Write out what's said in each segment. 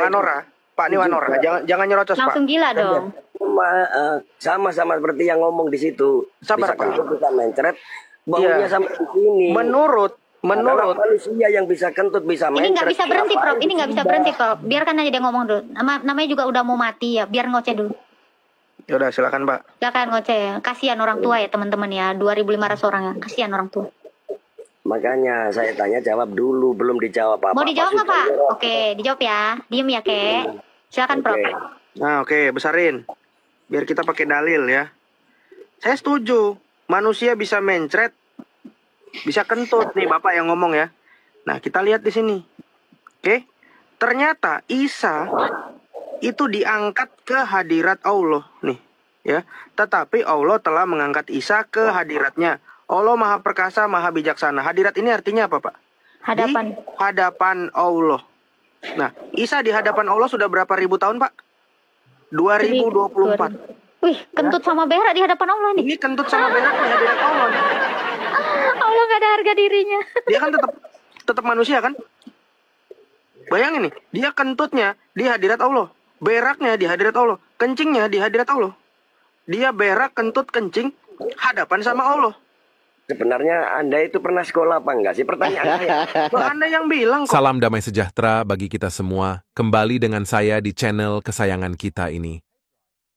Niwanora, Pak Niwanora, jangan nyerocos, Pak. Langsung gila dong. Sama seperti yang ngomong di situ. Sabar, bisa kentut, bisa mencret. Baunya sampai di sini. Menurut manusia yang bisa kentut, bisa mencret. Ini nggak bisa berhenti, Prof. Ini nggak bisa berhenti, Prof. Biarkan aja dia ngomong dulu. Namanya juga udah mau mati ya. Biar ngoceh dulu. Ya udah, silakan, Pak. Silakan ngoceh. Kasihan orang tua ya, teman-teman ya. 2.500 orang ya. Kasihan orang tua. Makanya saya tanya, jawab dulu, belum dijawab apa-apa. Mau dijawab nggak, Pak? Oke, dijawab ya. Diem ya, Kek. Silakan, Prof. Nah, oke, besarin. Biar kita pakai dalil ya. Saya setuju. Manusia bisa mencret, bisa kentut nih Bapak yang ngomong ya. Nah, kita lihat di sini. Oke. Ternyata Isa itu diangkat ke hadirat Allah nih, ya. Tetapi Allah telah mengangkat Isa ke hadiratnya. Allah Maha Perkasa, Maha Bijaksana. Hadirat ini artinya apa, Pak? Hadapan. Di hadapan Allah. Nah, Isa di hadapan Allah sudah berapa ribu tahun, Pak? 2024. Wih, kentut sama berak di hadapan Allah nih. Ini kentut sama berak di hadirat Allah nih. Allah gak ada harga dirinya. Dia kan tetap manusia kan? Bayangin nih, dia kentutnya di hadirat Allah, beraknya di hadirat Allah, kencingnya di hadirat Allah. Dia berak, kentut, kencing, hadapan sama Allah. Sebenarnya Anda itu pernah sekolah apa enggak sih? Pertanyaan saya. Anda yang bilang kok. Salam damai sejahtera bagi kita semua. Kembali dengan saya di channel kesayangan kita ini.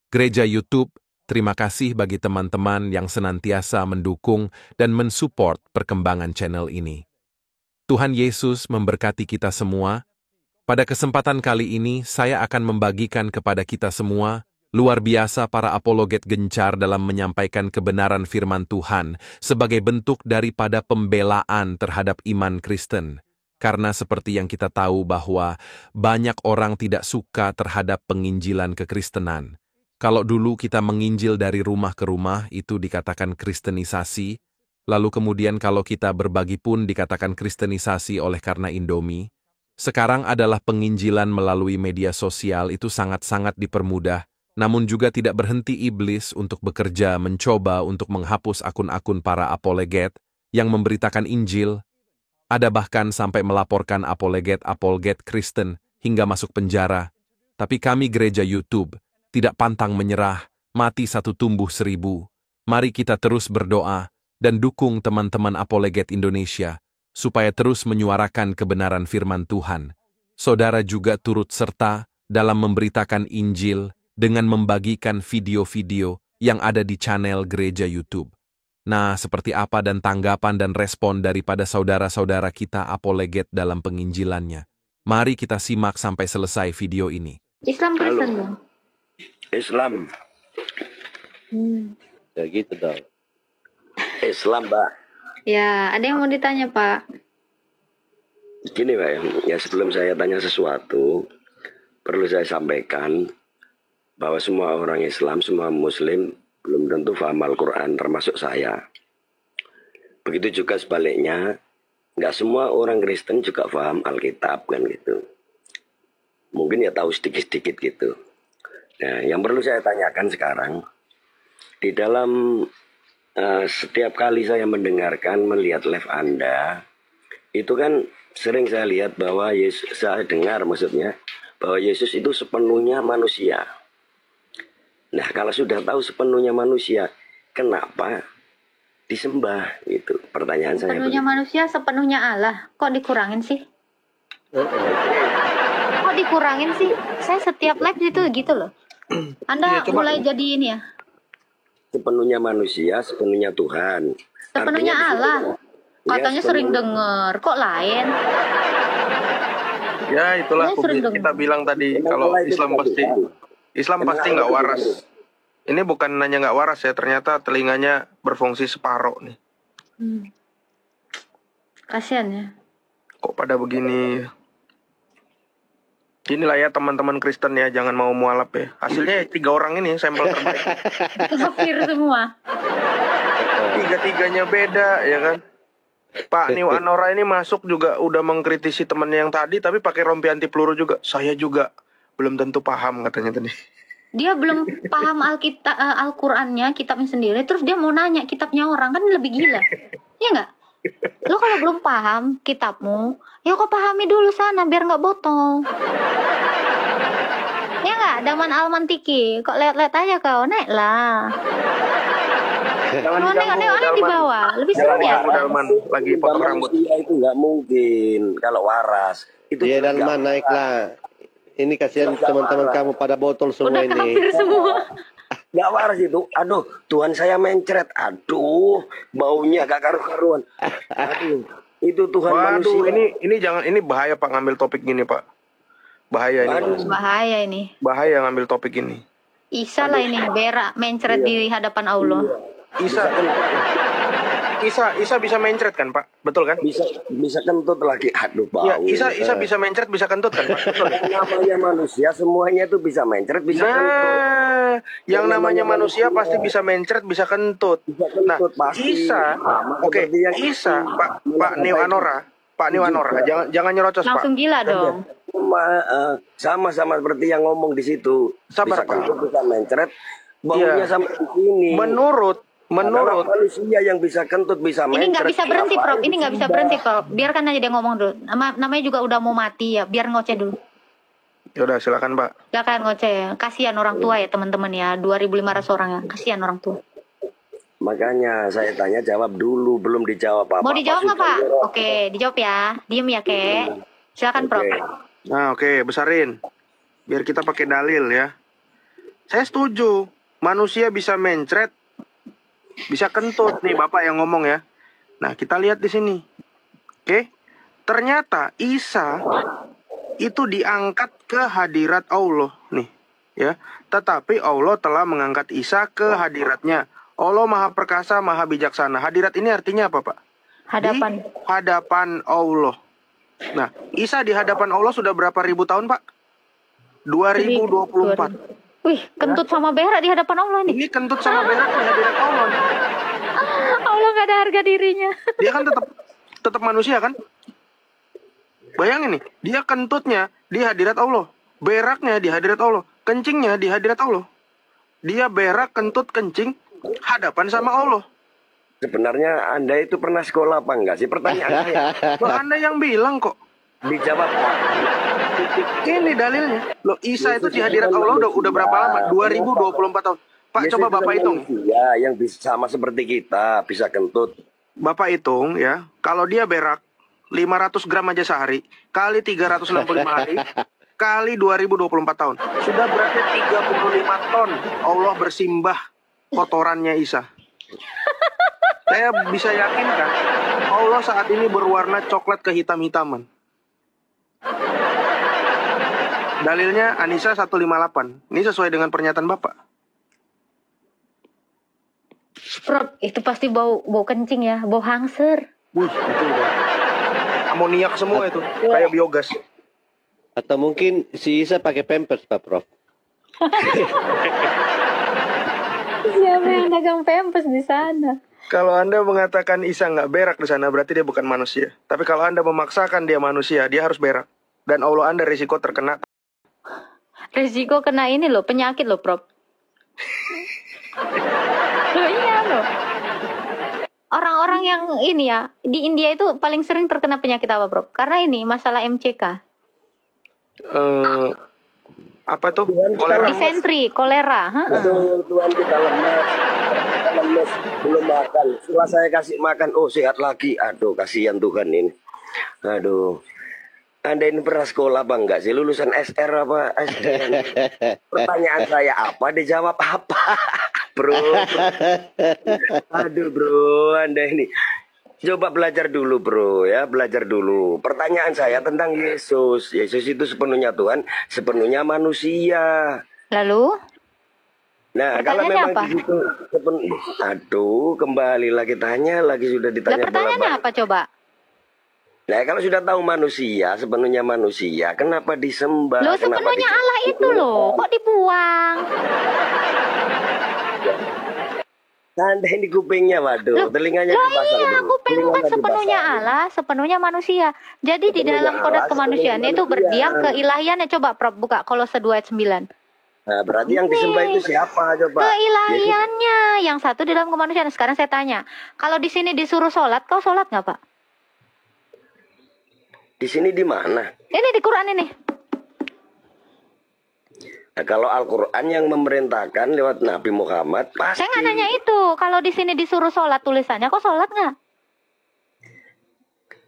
Gereja YouTube, terima kasih bagi teman-teman yang senantiasa mendukung dan mensupport perkembangan channel ini. Tuhan Yesus memberkati kita semua. Pada kesempatan kali ini, saya akan membagikan kepada kita semua luar biasa para apologet gencar dalam menyampaikan kebenaran firman Tuhan sebagai bentuk daripada pembelaan terhadap iman Kristen. Karena seperti yang kita tahu bahwa banyak orang tidak suka terhadap penginjilan kekristenan. Kalau dulu kita menginjil dari rumah ke rumah, itu dikatakan kristenisasi. Lalu kemudian kalau kita berbagi pun dikatakan kristenisasi oleh karena Indomie. Sekarang adalah penginjilan melalui media sosial, itu sangat-sangat dipermudah. Namun juga tidak berhenti iblis untuk bekerja mencoba untuk menghapus akun-akun para apologet yang memberitakan Injil. Ada bahkan sampai melaporkan apologet Kristen hingga masuk penjara. Tapi kami gereja YouTube tidak pantang menyerah, mati satu tumbuh 1000. Mari kita terus berdoa dan dukung teman-teman apologet Indonesia supaya terus menyuarakan kebenaran firman Tuhan. Saudara juga turut serta dalam memberitakan Injil dengan membagikan video-video yang ada di channel gereja YouTube. Nah, seperti apa dan tanggapan dan respon daripada saudara-saudara kita apologet dalam penginjilannya? Mari kita simak sampai selesai video ini. Islam Kristen dong. Islam. Ya gitu dong. Islam, Mbak. Ya, ada yang mau ditanya, Pak? Gini, Pak, ya sebelum saya tanya sesuatu, perlu saya sampaikan bahwa semua orang Islam, semua Muslim belum tentu paham Al-Quran, termasuk saya. Begitu juga sebaliknya, nggak semua orang Kristen juga paham Alkitab kan gitu. Mungkin ya tahu sedikit-sedikit gitu. Nah, yang perlu saya tanyakan sekarang, di dalam setiap kali saya mendengarkan, melihat live Anda, itu kan sering saya lihat bahwa Yesus, saya dengar maksudnya, bahwa Yesus itu sepenuhnya manusia. Nah, kalau sudah tahu sepenuhnya manusia, kenapa disembah? Itu pertanyaan saya. Sepenuhnya manusia, sepenuhnya Allah. Kok dikurangin sih? Kok dikurangin sih? Saya setiap live itu gitu loh. Anda mulai jadi ini ya? Sepenuhnya manusia, sepenuhnya Tuhan. Sepenuhnya Artinya Allah. Katanya ya, sering denger. Kok lain? Ya, itulah Saya kita bilang tadi, kalau Islam pasti nggak waras. Ini bukan nanya nggak waras ya, ternyata telinganya berfungsi separuh nih. Kasian ya. Kok pada begini? Inilah ya teman-teman Kristen ya, jangan mau mualaf ya. Hasilnya 3 orang ini sampel terbaik. Kafir semua. 3-3-nya beda ya kan. Pak Niwanora ini masuk juga udah mengkritisi temennya yang tadi, tapi pakai rompi anti peluru juga. Saya juga belum tentu paham katanya tadi. Dia belum paham Alkitab, Al-Qur'annya, kitabnya sendiri. Terus dia mau nanya kitabnya orang, kan lebih gila. Iya nggak? Lo kalau belum paham kitabmu, ya kok pahami dulu sana biar nggak botol. Daman Almantiki, kok lihat-lihat aja kau, naik lah. Jangan Lu diganggu, nengok-nengok di Dalman. bawah, lebih Jangan seru ya. diganggu, Dalman. Lagi potong rambut. Manusia itu nggak mungkin kalau waras. Itu Iya jelas Dalman nggak naiklah. Ini kasihan Bisa teman-teman marah. kamu pada botol semua Udah ini. kafir semua. Nggak waras itu. Aduh, Tuhan saya mencret. Aduh, baunya gak karu-karuan. Aduh, itu Tuhan Waduh, manusia. ini jangan, ini bahaya Pak ngambil topik gini Pak. Bahaya ini. Aduh. Pak. Bahaya ini. Bahaya ngambil topik ini. Isa lah ini, berak mencret di hadapan Allah. Isa bisa mencret kan Pak? Betul kan? Bisa kentut lagi. Aduh, bau. Ya, Isa bisa mencret, bisa kentut kan Pak? Betul kan? Namanya manusia semuanya itu bisa mencret, bisa kentut. Nah, yang namanya manusia pasti bisa mencret, bisa kentut. Bisa Nah, kentut pasti. Isa, Sama oke, seperti yang- Isa, Pak Neo Anora, jangan nyerocos Pak. Langsung gila dong. Sama seperti yang ngomong di situ. Sabar, Bisa Kak. kentut, bisa mencret. Baunya Iya. sampai di sini. Menurut Kalau manusia yang bisa kentut, bisa mencret. Ini nggak bisa berhenti, ngapain Prof. Ini nggak bisa ditindak? berhenti, Prof. Biarkan aja dia ngomong dulu. Namanya juga udah mau mati ya. Biar ngoceh dulu. Yaudah silakan Pak. Silakan ngoceh. Kasihan orang tua ya teman-teman ya. 2.500 orang ya. Kasihan orang tua. Makanya saya tanya jawab dulu, belum dijawab apa. Mau dijawab nggak, Pak? Oke, dijawab ya. Diem ya, Kek. Silakan, Prof. Nah, oke, besarin. Biar kita pakai dalil ya. Saya setuju. Manusia bisa mencret, bisa kentut nih Bapak yang ngomong ya. Nah, kita lihat di sini. Oke. Ternyata Isa itu diangkat ke hadirat Allah nih, ya. Tetapi Allah telah mengangkat Isa ke hadiratnya. Allah Maha Perkasa, Maha Bijaksana. Hadirat ini artinya apa, Pak? Hadapan. Di hadapan Allah. Nah, Isa di hadapan Allah sudah berapa ribu tahun, Pak? 2024. Wih, kentut sama berak di hadapan Allah nih. Ini kentut sama berak di hadirat Allah. Allah nggak ada harga dirinya. Dia kan tetap manusia kan? Bayangin nih, dia kentutnya di hadirat Allah, beraknya di hadirat Allah, kencingnya di hadirat Allah. Dia berak, kentut, kencing hadapan sama Allah. Sebenarnya Anda itu pernah sekolah apa enggak sih? Pertanyaan saya. Loh, Anda yang bilang kok. Dijawab. Ini dalilnya. Loh, Isa itu di hadirat Allah udah berapa lama? 2024 tahun. Pak, Yesus coba itu Bapak kan hitung. manusia yang bisa sama seperti kita, bisa kentut. Bapak hitung ya, kalau dia berak 500 gram aja sehari, kali 365 hari, kali 2024 tahun. Sudah berarti 35 ton Allah bersimbah kotorannya Isa. Saya bisa yakinkan, Allah saat ini berwarna coklat kehitam-hitaman. Dalilnya Anisa 158. Ini sesuai dengan pernyataan Bapak. Prof, itu pasti bau kencing ya, bau hangser. Wih, itu udah amoniak semua itu, kayak biogas. Atau mungkin si Isa pakai pampers Pak Prof. Siapa yang dagang pampers di sana? Kalau Anda mengatakan Isa nggak berak di sana, berarti dia bukan manusia. Tapi kalau Anda memaksakan dia manusia, dia harus berak. Dan Allah Anda risiko terkena. Resiko kena ini loh, penyakit loh, Prof. Loh iya loh. Orang-orang yang ini ya, di India itu paling sering terkena penyakit apa, Prof? Karena ini masalah MCK. Apa tuh? Kolera. Disentri, kolera. Aduh, Tuhan kita lemas. Belum makan. Setelah saya kasih makan, oh sehat lagi. Aduh, kasihan Tuhan ini. Aduh. Anda ini pernah sekolah apa enggak sih? Lulusan SR apa SD? Pertanyaan saya apa, dijawab apa? Bro. Aduh bro, Anda ini. Coba belajar dulu bro ya, belajar dulu. Pertanyaan saya tentang Yesus. Yesus itu sepenuhnya Tuhan, sepenuhnya manusia. Lalu? Nah, kalau Pertanyaannya memang apa? di situ aduh, kembali lagi tanya lagi sudah Lah ditanya pertanyaannya bolak-balik. apa coba? Nah, kalau sudah tahu manusia, sepenuhnya manusia, kenapa disembah? Loh Kenapa sepenuhnya disembah? Allah itu loh, kok dibuang? Anda ini kupingnya, waduh, telinganya Loh dipasang iya, dulu. kuping bukan Telinganya sepenuhnya dipasang. Allah, sepenuhnya manusia. Jadi di Sepenuhnya dalam kodrat Allah, kemanusiaan sepenuhnya itu manusia. berdiam keilahiannya. Coba Prof buka Kolose 2 ayat 9. Nah, berarti yang disembah itu siapa coba? Keilahiannya, yang satu di dalam kemanusiaan. Sekarang saya tanya, kalau di sini disuruh sholat, kau sholat nggak Pak? Di sini di mana? Ini di Quran ini. Nah, kalau Al-Quran yang memerintahkan lewat Nabi Muhammad pasti. Saya nggak nanya itu. Kalau di sini disuruh sholat tulisannya, kok sholat nggak?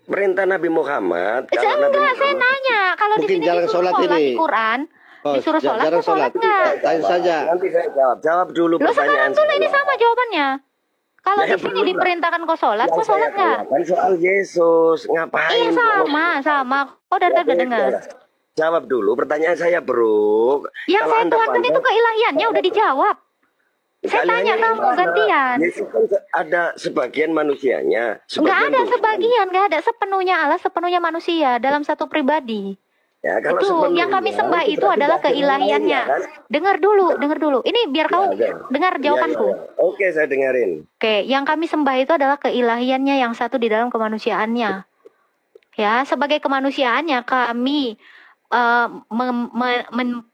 Perintah Nabi Muhammad. Kalau Nabi Enggak, saya Muhammad, nanya. Kalau di Mungkin sini jarang disuruh sholat sholat ini. di Quran, Oh, disuruh sholat, jarang kok sholat nggak? Tanya saja. nanti saya jawab. Jawab dulu Lo pertanyaan sekarang dulu ini saya. sama jawabannya. Kalau Ya, di sini belum lah. diperintahkan kok sholat, Yang kok saya sholat nggak? tanyakan soal Yesus. Ngapain? Iya sama. Oh dari Ya, tadi udah dengar. beda. Jawab dulu pertanyaan saya, bro. Yang Kalau saya Anda tuhankan pandai- itu keilahiannya udah dijawab. Saya Kalian tanya yang kamu mana? gantian. Yesus kan ada sebagian manusianya. Nggak ada Tuhan. sebagian, nggak ada sepenuhnya Allah, sepenuhnya manusia dalam satu pribadi. Ya, kalau Itu sepenuhnya, yang kami sembah itu berarti adalah ada yang keilahiannya. lain, ya kan? Dengar dulu. Ini biar kamu Ya. dengar jawabanku. Ya. Oke, saya dengerin. Oke, yang kami sembah itu adalah keilahiannya yang satu di dalam kemanusiaannya. Ya, sebagai kemanusiaannya kami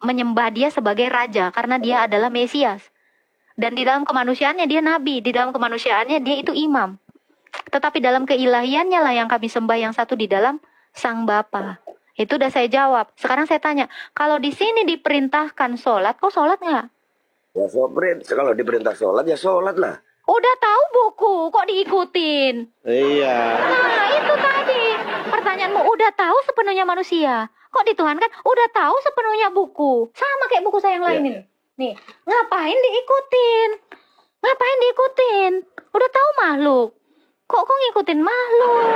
menyembah dia sebagai raja karena dia adalah Mesias. Dan di dalam kemanusiaannya dia nabi, di dalam kemanusiaannya dia itu imam. Tetapi dalam keilahiannya lah yang kami sembah yang satu di dalam Sang Bapa. Itu udah saya jawab. Sekarang saya tanya, kalau di sini diperintahkan sholat, kok sholat nggak? Ya, kalau diperintah sholat, ya sholat lah. Udah tahu buku, kok diikutin? Iya. Nah, itu tadi. Pertanyaanmu, udah tahu sepenuhnya manusia. Kok dituhankan? Udah tahu sepenuhnya buku. Sama kayak buku saya yang lain ini. Nih, ngapain diikutin? Ngapain diikutin? Udah tahu makhluk. Kok ngikutin makhluk?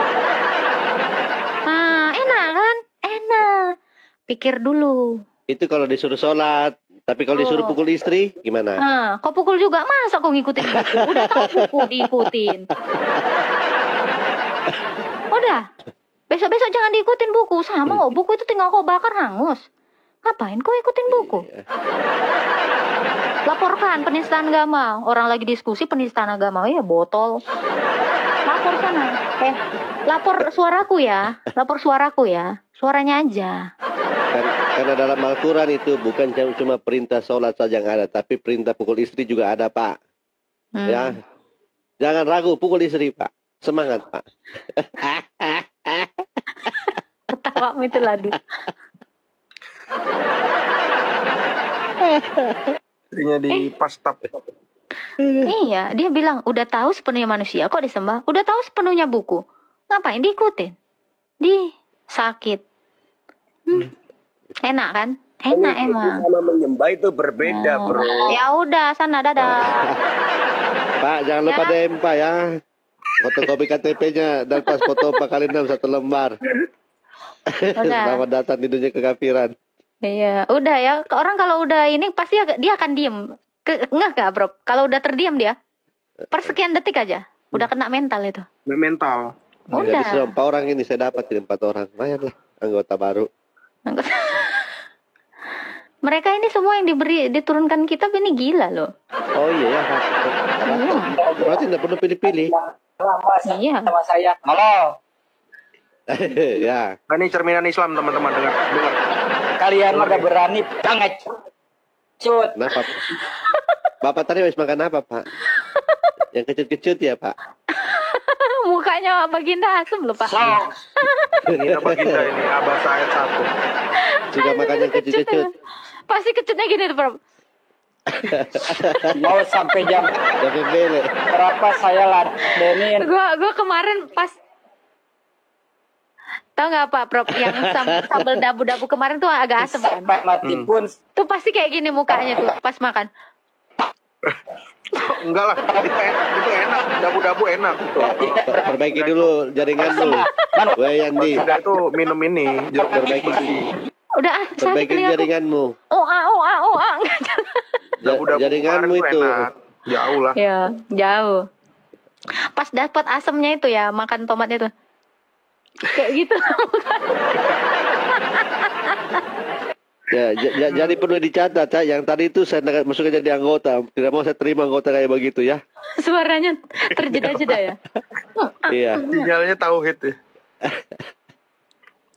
Nah, enak kan? Enak. Pikir dulu. Itu kalau disuruh sholat. Tapi kalau disuruh pukul istri, gimana? Nah, kok pukul juga? Masa kok ngikutin buku? Udah tahu buku diikutin. Udah. Besok-besok jangan diikutin buku. Sama kok, buku itu tinggal kau bakar hangus. Ngapain kau ikutin buku? Laporkan penistaan agama. Orang lagi diskusi penistaan agama. Ya botol. Lapor sana. Lapor suaraku ya. Lapor suaraku ya. Suaranya aja. Karena dalam Al-Quran itu bukan cuma perintah sholat saja yang ada, tapi perintah pukul istri juga ada, Pak. Ya, jangan ragu pukul istri, Pak. Semangat, Pak. Ketawamu itu ladu. Istrinya di pastap. Iya, dia bilang udah tahu sepenuhnya manusia kok disembah. Udah tahu sepenuhnya buku. Ngapain diikutin? Sakit. Enak kan? Enak emang. Sama menyembah itu berbeda, bro. Ya udah, sana dadah. Pak, jangan lupa Ya. DM, Pak, ya. Fotokopi KTP-nya dan pas foto Pak Kalinom 1 lembar. Udah. Selamat datang di dunia kekafiran. Iya, udah ya. Orang kalau udah ini pasti dia akan diem. Enggak gak, bro? Kalau udah terdiam dia, persekian detik aja, udah kena mental itu. Mental. Jadi Udah. sudah 4 orang ini saya dapat jadi 4 orang. Lumayan lah, anggota baru. Mereka ini semua yang diturunkan kitab ini gila loh. Oh iya ya. Berarti tidak perlu pilih-pilih. Iya. Sama saya. Halo. Ya. Nah, ini cerminan Islam, teman-teman. Dengar. Kalian udah berani banget. Cut. Kenapa? Bapak tadi habis makan apa, Pak? Yang kecut-kecut ya, Pak? Mukanya Baginda asem loh, Pak. Sok. Ini apa kita ini? Abasa ayat 1. Juga makan yang kecut-kecut. Pasti kecutnya gini tuh, Bro. Mau sampai jam Sampai bele. berapa saya ladenin? Gua kemarin pas tahu nggak Pak Prof yang sambal dabu-dabu kemarin tuh agak asem kan? Sampai mati pun. Tuh pasti kayak gini mukanya tuh pas makan. Enggak lah, itu enak. Dabu-dabu enak. Perbaiki dulu jaringanmu. Weh Yandi, Sudah itu minum ini. Jeruk perbaiki Udah sakit perbaiki telingaku. jaringanmu. Oh. Dabu-dabu Jaringanmu kemarin itu. tuh enak. Jauh lah. Ya, jauh. Pas dapat asemnya itu ya, makan tomatnya tuh. Kayak gitu. Ya, jadi perlu dicatat, ya. Yang tadi itu saya masuknya jadi anggota. Tidak mau saya terima anggota kayak begitu ya. Suaranya terjeda-jeda ya. Iya. Sinyalnya tauhid ya.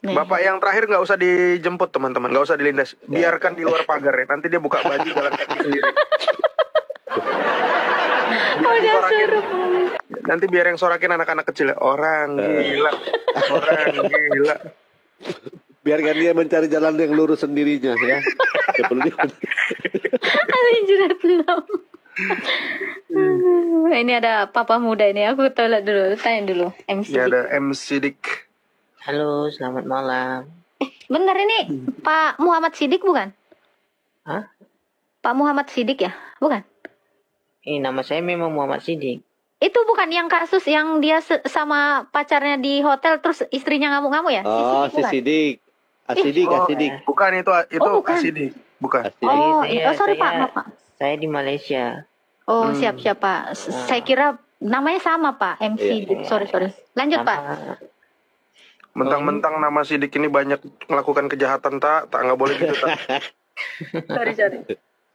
Nih. Bapak yang terakhir nggak usah dijemput, teman-teman. Nggak usah dilindas. Biarkan di luar pagar ya. Nanti dia buka baju jalan kaki sendiri. Oh, udah suruh. Nanti biar yang sorakin anak-anak kecil ya. Orang gila. Orang gila. Biarkan dia mencari jalan yang lurus sendirinya ya. perlu diulang. Alijurat 6. Ini ada papa muda ini. Aku tolak dulu, tanya dulu. MC. Ya ada M Sidik. Halo, selamat malam. Bentar ini Pak Muhammad Sidik bukan? Hah? Pak Muhammad Sidik ya? Bukan? Ini nama saya memang Muhammad Sidik. Itu bukan yang kasus yang dia sama pacarnya di hotel terus istrinya ngamuk-ngamuk ya? Oh, si bukan? Sidik. Asidik, Asidik. Bukan itu Oh, bukan. Asidik. Bukan. Asidik. Oh, sorry saya- Pak, maaf, Pak. Saya di Malaysia. Oh, siap-siap Pak. Saya kira namanya sama Pak, MC. Iya. Sorry. Lanjut Pak. Mentang-mentang nama Sidik ini banyak melakukan kejahatan tak nggak boleh gitu tak. Sorry.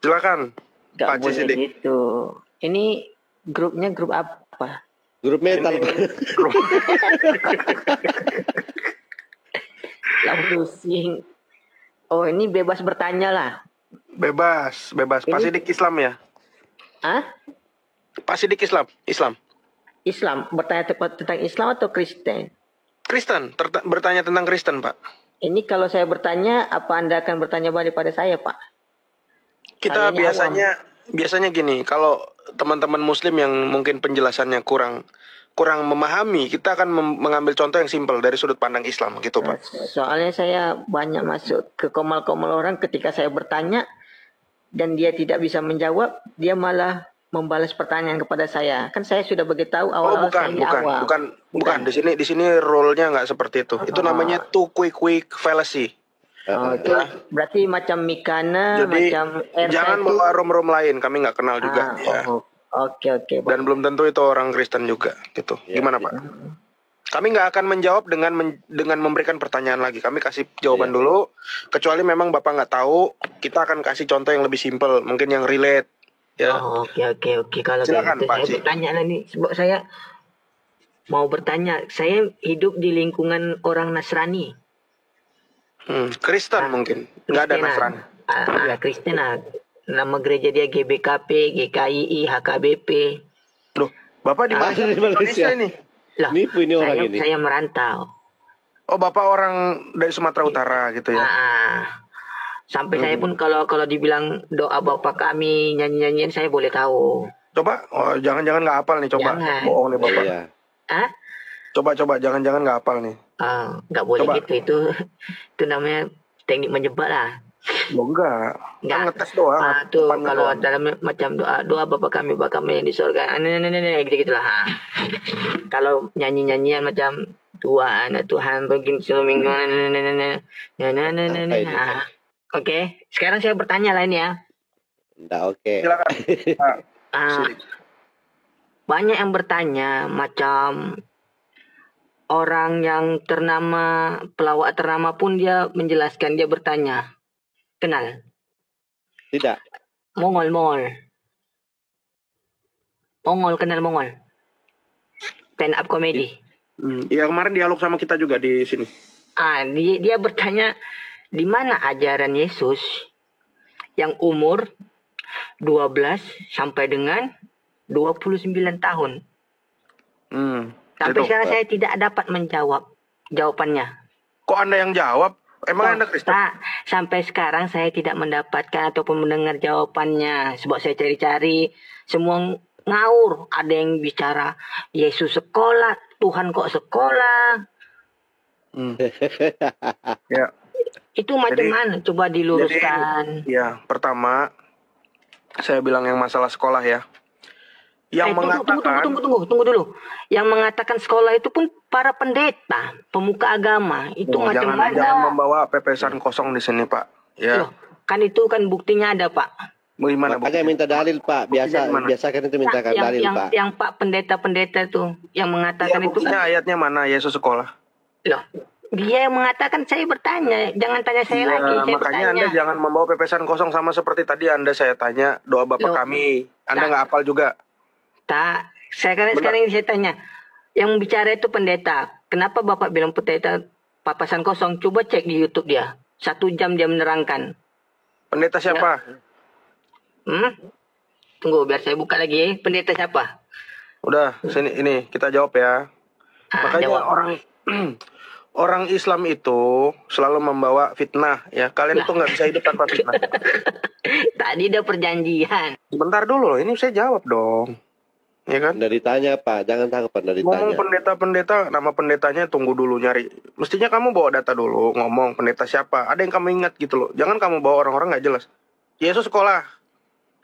Silakan. Gak Pak boleh Sidik. gitu. Ini grupnya grup apa? Grup metal. Pusing. Oh, ini bebas bertanya lah. Bebas. Pak Sidik Islam ya? Hah? Pak Sidik Islam. Islam. Bertanya tentang Islam atau Kristen? Kristen. Bertanya tentang Kristen, Pak. Ini kalau saya bertanya, apa Anda akan bertanya balik pada saya, Pak? Kita Kayaknya biasanya gini, kalau teman-teman Muslim yang mungkin penjelasannya kurang memahami, kita akan mengambil contoh yang simpel dari sudut pandang Islam, gitu Pak. Soalnya saya banyak masuk ke komal-komal orang ketika saya bertanya dan dia tidak bisa menjawab, dia malah membalas pertanyaan kepada saya. Kan saya sudah beritahu Oh, awal-awal saya ini awam. bukan. Di sini role-nya nggak seperti itu. Itu namanya too quick fallacy. Oh, itu berarti macam Mikana, Jadi macam Ersa jangan itu. bawa rom lain, kami nggak kenal juga. Ya. Oke, Pak. Dan belum tentu itu orang Kristen juga, gitu. Gimana Pak? Kami nggak akan menjawab dengan memberikan pertanyaan lagi. Kami kasih jawaban dulu. Kecuali memang Bapak nggak tahu, kita akan kasih contoh yang lebih simpel, mungkin yang relate. Ya. Oh, oke. Kalau Silakan, gitu Pak saya Cik. bertanya lah nih. Sebab saya mau bertanya. Saya hidup di lingkungan orang Nasrani. Kristen mungkin, nggak ada Kristenan. Nasrani. Ada Kristen lah. Nama gereja dia GBKP, GKII, HKBP. Loh, Bapak di mana? Ada di Indonesia Malaysia. ini. Lah, Nipu ini orang ini. saya merantau. Oh, Bapak orang dari Sumatera Utara gitu ya. Sampai saya pun kalau dibilang doa Bapak kami, nyanyi-nyanyian saya boleh tahu. Coba, jangan-jangan nggak hafal nih, coba. Jangan. Bohong nih Bapak. Iya. Hah? Coba, jangan-jangan nggak hafal nih. Nggak boleh Coba. gitu. Itu namanya teknik menjebak lah. Loh, enggak. Enggak. Kan ngetes doang. Tuh depannya kalau doang. dalam macam doa Bapa kami yang di surga, gitu-gitulah. Kalau nyanyi-nyanyian macam Tuhan begini seminggu, Oke, sekarang saya bertanya lah ini ya. Nggak oke. Silakan. Pak. Sidik. Banyak yang bertanya macam orang yang ternama, pelawak ternama pun dia menjelaskan, dia bertanya. Kenal? Tidak. Mongol. Kenal Mongol? Stand up comedy. Ya kemarin dialog sama kita juga di sini. Dia bertanya, di mana ajaran Yesus yang umur 12 sampai dengan 29 tahun? Sampai Itu. sekarang saya tidak dapat menjawab jawabannya. Kok Anda yang jawab? Emang Anda Kristen? Pak, sampai sekarang saya tidak mendapatkan ataupun mendengar jawabannya. Sebab saya cari-cari, semua ngawur. Ada yang bicara, Yesus sekolah, Tuhan kok sekolah. Ya. Itu macam mana? Coba diluruskan. Ya, pertama saya bilang yang masalah sekolah ya. Yang mengatakan Tunggu dulu. Yang mengatakan sekolah itu pun para pendeta, pemuka agama. Itu macam mana? jangan membawa pepesan kosong di sini, Pak. Ya. Loh, kan itu kan buktinya ada, Pak. Bagaimana Makanya minta dalil, Pak. Biasakan itu mintakan dalil, Pak. Yang Pak pendeta-pendeta tuh yang mengatakan itu buktinya kan. ayatnya mana Yesus sekolah? Loh, dia yang mengatakan, saya bertanya, jangan tanya saya Ya, lagi, saya makanya bertanya. Anda jangan membawa pepesan kosong sama seperti tadi Anda saya tanya doa Bapak Loh. kami. Anda nggak hafal juga. Tak, sekarang ini saya tanya, yang bicara itu pendeta. Kenapa Bapak bilang pendeta papasan kosong? Coba cek di YouTube dia. 1 jam dia menerangkan. Pendeta siapa? Tunggu, biar saya buka lagi. Pendeta siapa? Udah, sini ini kita jawab ya. Makanya Jawab. orang Islam itu selalu membawa fitnah ya. Kalian tuh nggak bisa hidup tanpa fitnah. Tadi udah perjanjian. Sebentar dulu loh, ini saya jawab dong. Ya kan? Udah ditanya Pak, jangan tanggapan udah ditanya. Ngomong pendeta-pendeta, nama pendetanya tunggu dulu nyari. Mestinya kamu bawa data dulu, ngomong pendeta siapa. Ada yang kamu ingat gitu loh. Jangan kamu bawa orang-orang nggak jelas. Yesus sekolah.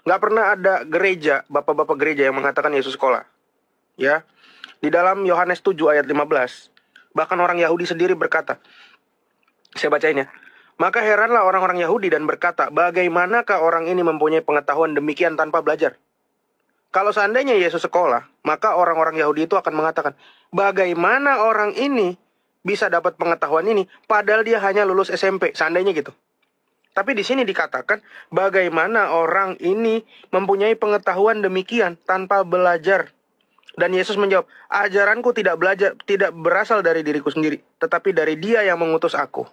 Nggak pernah ada gereja, bapak-bapak gereja yang mengatakan Yesus sekolah. Ya. Di dalam Yohanes 7 ayat 15. Bahkan orang Yahudi sendiri berkata. Saya bacain ya. Maka heranlah orang-orang Yahudi dan berkata, bagaimanakah orang ini mempunyai pengetahuan demikian tanpa belajar? Kalau seandainya Yesus sekolah, maka orang-orang Yahudi itu akan mengatakan, bagaimana orang ini bisa dapat pengetahuan ini, padahal dia hanya lulus SMP, seandainya gitu. Tapi di sini dikatakan, bagaimana orang ini mempunyai pengetahuan demikian tanpa belajar. Dan Yesus menjawab, ajaranku tidak berasal dari diriku sendiri, tetapi dari Dia yang mengutus aku.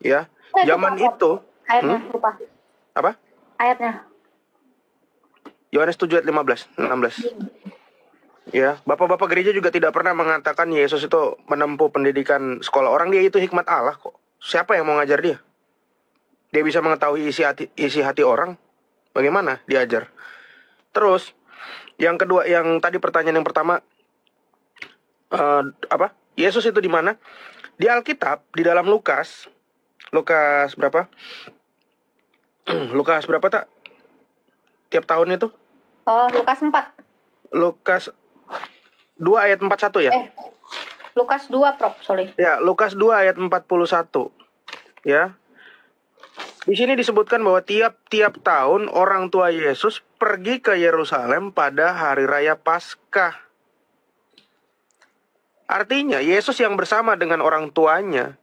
Ya, zaman itu. Ayatnya, lupa. Apa? Ayatnya. Yohanes 7 ayat 16. Ya, bapak-bapak gereja juga tidak pernah mengatakan Yesus itu menempuh pendidikan sekolah. Orang dia itu hikmat Allah kok. Siapa yang mau ngajar dia? Dia bisa mengetahui isi hati orang. Bagaimana diajar? Terus, yang kedua, yang tadi pertanyaan yang pertama, apa? Yesus itu di mana? Di Alkitab, di dalam Lukas berapa? Lukas berapa tak? Tiap tahun itu? Oh, Lukas 4. Lukas 2 ayat 41 ya? Lukas 2, Prof. Sorry. Ya, Lukas 2 ayat 41. Ya. Di sini disebutkan bahwa tiap-tiap tahun orang tua Yesus pergi ke Yerusalem pada hari raya Paskah. Artinya, Yesus yang bersama dengan orang tuanya,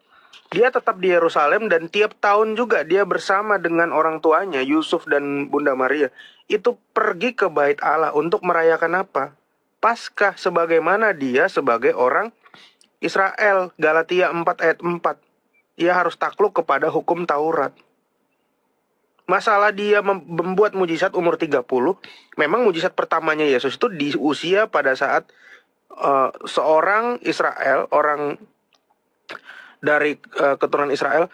dia tetap di Yerusalem dan tiap tahun juga dia bersama dengan orang tuanya, Yusuf dan Bunda Maria. Itu pergi ke Bait Allah untuk merayakan apa? Paskah, sebagaimana dia sebagai orang Israel. Galatia 4 ayat 4. Ia harus takluk kepada hukum Taurat. Masalah dia membuat mujizat umur 30, memang mujizat pertamanya Yesus itu di usia pada saat seorang Israel, orang dari keturunan Israel,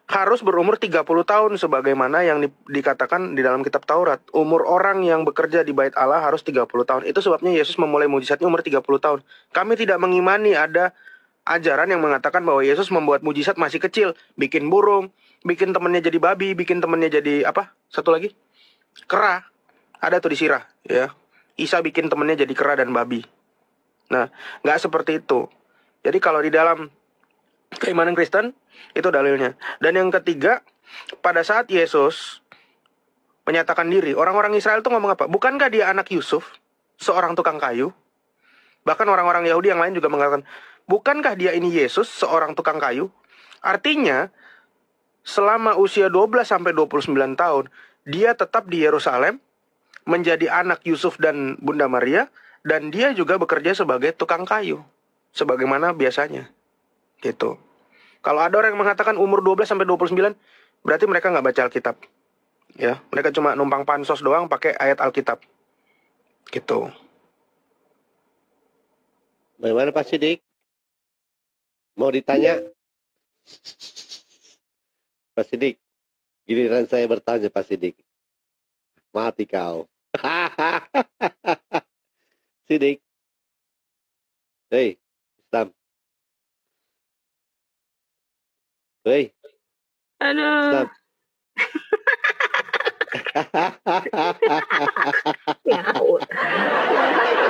harus berumur 30 tahun sebagaimana yang dikatakan di dalam kitab Taurat. Umur orang yang bekerja di Bait Allah harus 30 tahun. Itu sebabnya Yesus memulai mujizatnya umur 30 tahun. Kami tidak mengimani ada ajaran yang mengatakan bahwa Yesus membuat mujizat masih kecil. Bikin burung, bikin temannya jadi babi, bikin temannya jadi apa? Satu lagi? Kera. Ada tuh di Sirah. Ya. Isa bikin temannya jadi kera dan babi. Nah, nggak seperti itu. Jadi kalau di dalam keimanan Kristen, itu dalilnya. Dan yang ketiga, pada saat Yesus menyatakan diri, orang-orang Israel itu ngomong apa? Bukankah dia anak Yusuf, seorang tukang kayu? Bahkan orang-orang Yahudi yang lain juga mengatakan, bukankah dia ini Yesus, seorang tukang kayu? Artinya, selama usia 12 sampai 29 tahun, dia tetap di Yerusalem, menjadi anak Yusuf dan Bunda Maria, dan dia juga bekerja sebagai tukang kayu, sebagaimana biasanya. Gitu. Kalau ada orang yang mengatakan umur 12 sampai 29, berarti mereka nggak baca Alkitab. Ya, mereka cuma numpang pansos doang pakai ayat Alkitab. Gitu. Bagaimana Pak Sidik? Mau ditanya? Pak Sidik, giliran saya bertanya Pak Sidik. Mati kau. Sidik. Hei, Islam. Hei. Aduh. Islam. Nyaut.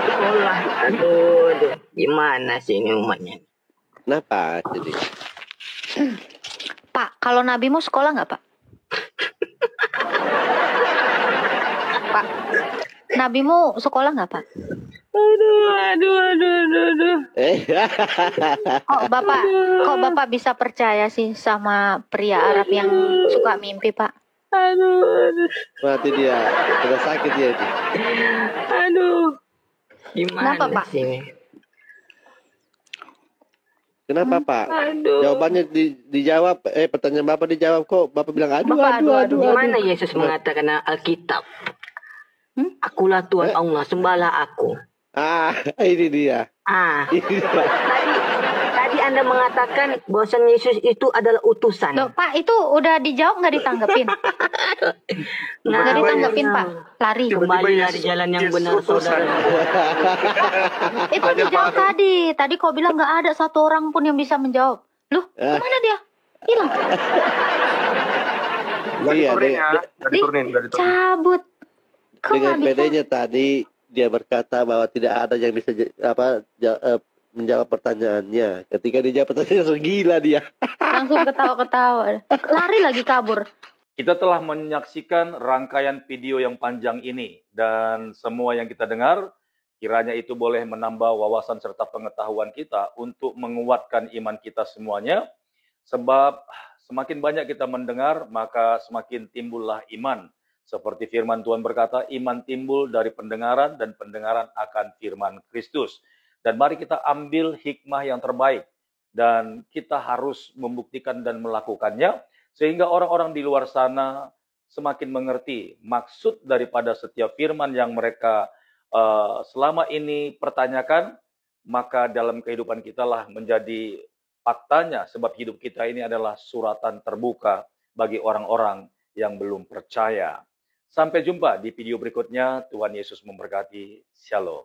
Sekolah. Aduh. Gimana sih ini umatnya? Kenapa Sidik? Pak, kalau nabimu sekolah nggak, Pak? Pak, nabimu sekolah nggak, Pak? Aduh. Kok Bapak bisa percaya sih sama pria Arab yang suka mimpi, Pak? Aduh. Mati dia. Sudah sakit dia itu. Aduh. Gimana Kenapa, Pak? sih? Kenapa Pak? Aduh. Jawabannya dijawab. Pertanyaan Bapak dijawab kok. Bapak bilang aduh. Gimana Yesus mengatakan Alkitab? Akulah Tuhan Allah, sembahlah aku. Ini dia. Tadi Anda mengatakan bahwa Yesus itu adalah utusan. Loh, Pak, itu udah dijawab nggak ditanggepin? Nggak ditanggepin, Pak. Lari. Kembalilah di jalan yang benar, saudara. Itu dijawab tadi. Tadi kau bilang nggak ada satu orang pun yang bisa menjawab. Loh, kemana dia? Hilang. Nggak diturunin. Cabut. Kok Dengan nggak bisa? pedenya tadi dia berkata bahwa tidak ada yang bisa menjawab pertanyaannya. Ketika dia jawab pertanyaannya langsung gila dia. Langsung ketawa-ketawa. Lari lagi kabur. Kita telah menyaksikan rangkaian video yang panjang ini dan semua yang kita dengar kiranya itu boleh menambah wawasan serta pengetahuan kita untuk menguatkan iman kita semuanya, sebab semakin banyak kita mendengar maka semakin timbullah iman. Seperti firman Tuhan berkata, iman timbul dari pendengaran dan pendengaran akan firman Kristus. Dan mari kita ambil hikmah yang terbaik dan kita harus membuktikan dan melakukannya sehingga orang-orang di luar sana semakin mengerti maksud daripada setiap firman yang mereka selama ini pertanyakan, maka dalam kehidupan kita lah menjadi faktanya, sebab hidup kita ini adalah suratan terbuka bagi orang-orang yang belum percaya. Sampai jumpa di video berikutnya. Tuhan Yesus memberkati. Shalom.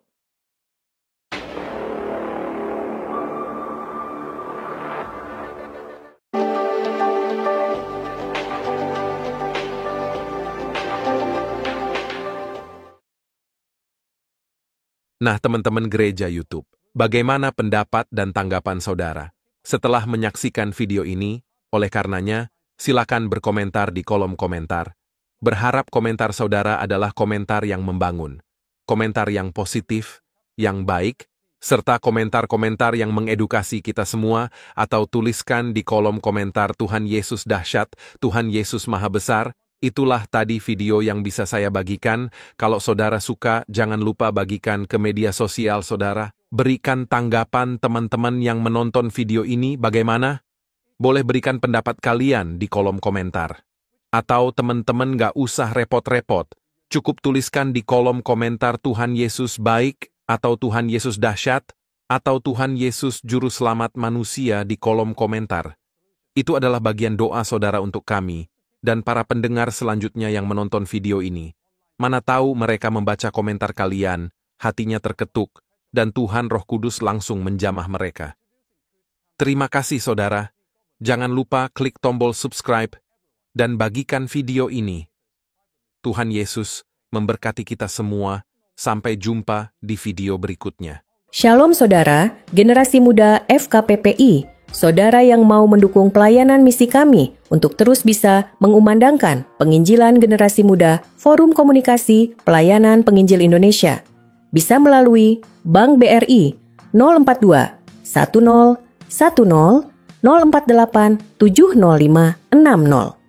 Nah, teman-teman gereja YouTube, bagaimana pendapat dan tanggapan saudara setelah menyaksikan video ini? Oleh karenanya, silakan berkomentar di kolom komentar. Berharap komentar saudara adalah komentar yang membangun, komentar yang positif, yang baik, serta komentar-komentar yang mengedukasi kita semua, atau tuliskan di kolom komentar Tuhan Yesus dahsyat, Tuhan Yesus maha besar. Itulah tadi video yang bisa saya bagikan. Kalau saudara suka, jangan lupa bagikan ke media sosial saudara. Berikan tanggapan teman-teman yang menonton video ini bagaimana? Boleh berikan pendapat kalian di kolom komentar. Atau teman-teman gak usah repot-repot, cukup tuliskan di kolom komentar Tuhan Yesus baik, atau Tuhan Yesus dahsyat, atau Tuhan Yesus juru selamat manusia di kolom komentar. Itu adalah bagian doa saudara untuk kami, dan para pendengar selanjutnya yang menonton video ini. Mana tahu mereka membaca komentar kalian, hatinya terketuk, dan Tuhan Roh Kudus langsung menjamah mereka. Terima kasih saudara, jangan lupa klik tombol subscribe, dan bagikan video ini. Tuhan Yesus memberkati kita semua. Sampai jumpa di video berikutnya. Shalom saudara, generasi muda FKPPI, saudara yang mau mendukung pelayanan misi kami untuk terus bisa mengumandangkan penginjilan generasi muda Forum Komunikasi Pelayanan Penginjil Indonesia. Bisa melalui Bank BRI 042 10 10 048 705 60.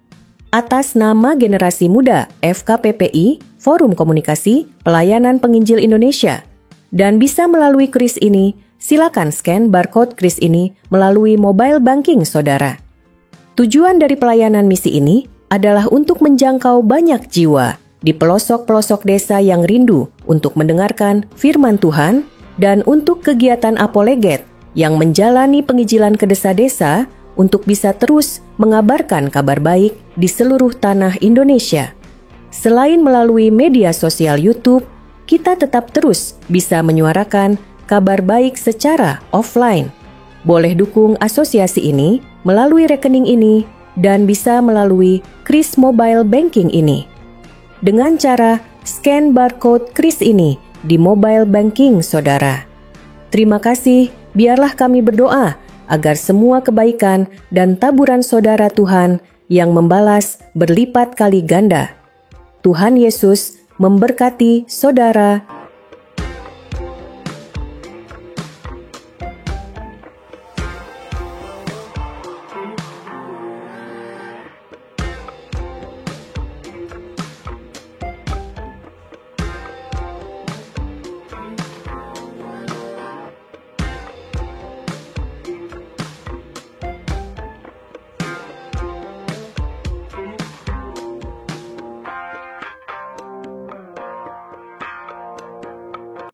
Atas nama Generasi Muda FKPPI, Forum Komunikasi Pelayanan Penginjil Indonesia. Dan bisa melalui kris ini, silakan scan barcode kris ini melalui mobile banking saudara. Tujuan dari pelayanan misi ini adalah untuk menjangkau banyak jiwa di pelosok-pelosok desa yang rindu untuk mendengarkan firman Tuhan dan untuk kegiatan apoleget yang menjalani penginjilan ke desa-desa untuk bisa terus mengabarkan kabar baik di seluruh tanah Indonesia. Selain melalui media sosial YouTube, kita tetap terus bisa menyuarakan kabar baik secara offline. Boleh dukung asosiasi ini melalui rekening ini dan bisa melalui kris mobile banking ini. Dengan cara scan barcode kris ini di mobile banking saudara. Terima kasih, biarlah kami berdoa agar semua kebaikan dan taburan saudara Tuhan yang membalas berlipat kali ganda. Tuhan Yesus memberkati saudara